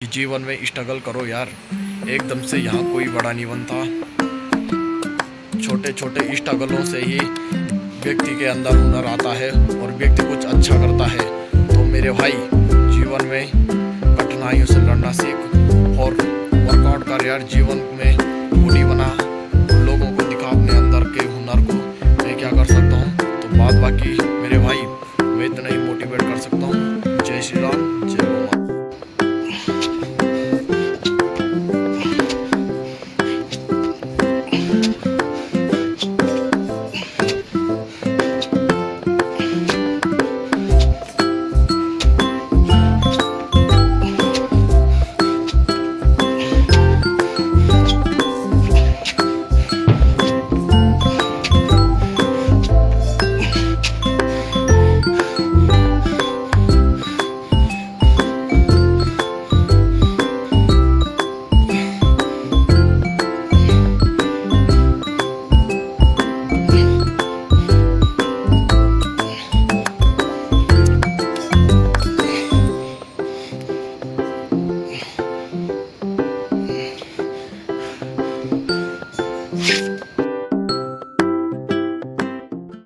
कि जीवन में स्ट्रगल करो यार, एकदम से यहाँ कोई बड़ा नहीं बनता। छोटे छोटे स्ट्रगलों से ही व्यक्ति के अंदर हुनर आता है और व्यक्ति कुछ अच्छा करता है। तो मेरे भाई, जीवन में कठिनाइयों से लड़ना सीख और वर्कआउट कर यार, जीवन में बॉडी बना।